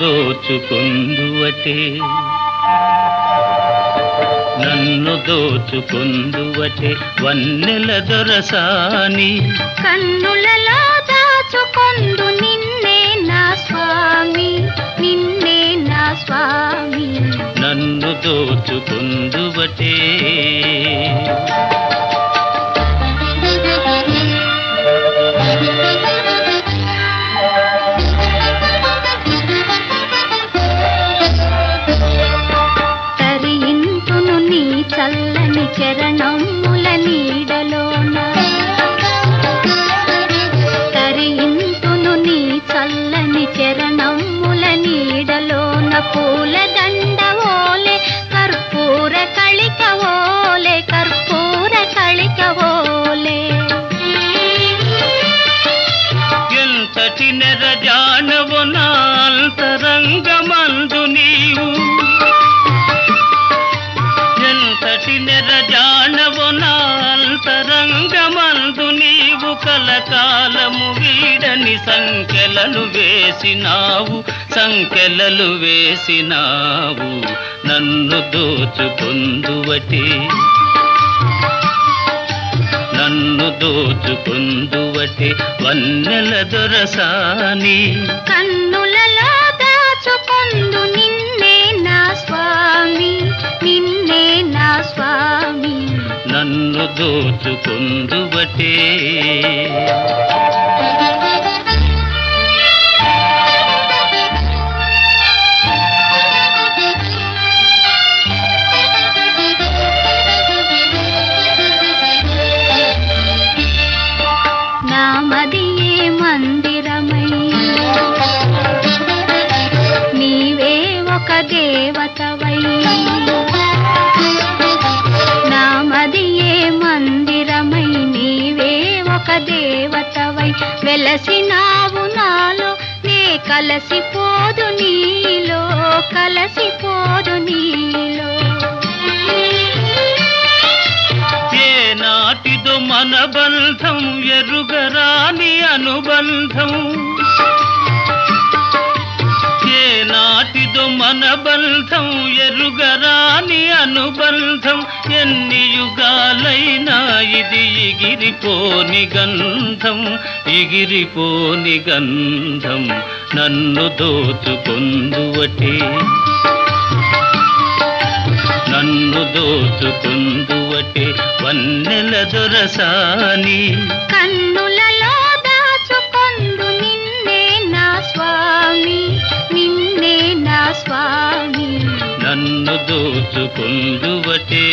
దోచుకుందువటే నన్ను దోచుకుందువటే వన్నెల దొరసాని కన్నులలో దాచుకొందు నిన్నే నా స్వామి నిన్నే నా స్వామి నన్ను దోచుకుందువటే చల్లని చరణముల నీడలోన తరింతును నీ చల్లని చరణముల నీడలోన పూల దండవోలే కర్పూర కళికవోలే కర్పూర కళికవోలే ఎంతటి నెరజానవు నా అంతరంగమందు నీవు ఎంతటి నెరజానవు నా అంతరంగమందు నీవు కలకాలము వీడని సంకెలలు వేసినావు నన్ను దోచుకుందువటే నన్ను దోచుకుందువటే వన్నెల దొరసాని కన్నులలో దాచుకొందు నిన్నే నా స్వామి నిన్నే నా స్వామి నన్ను దోచుకుందువటే నామదియే మందిరమై నీవే ఒక దేవతవై నామదియే మందిరమై నీవే ఒక దేవతవై వెలసినావు నాలో నే కలసిపోదు నీలో కలసిపోదు నీలో నాటిదో మన బంధం ఎరుగరాని అనుబంధం ఏ నాటిదో మన బంధం ఎరుగరాని అనుబంధం ఎన్ని యుగాలైనా ఇది ఎగిరిపోని గంధం నన్ను దోచుకుందువటే నన్ను దోచుకుందువటే వన్నెల దొరసాని కన్నులలో దాచుకొందు నిన్నే నా స్వామి నిన్నే నా స్వామి నన్ను దోచుకుందువటే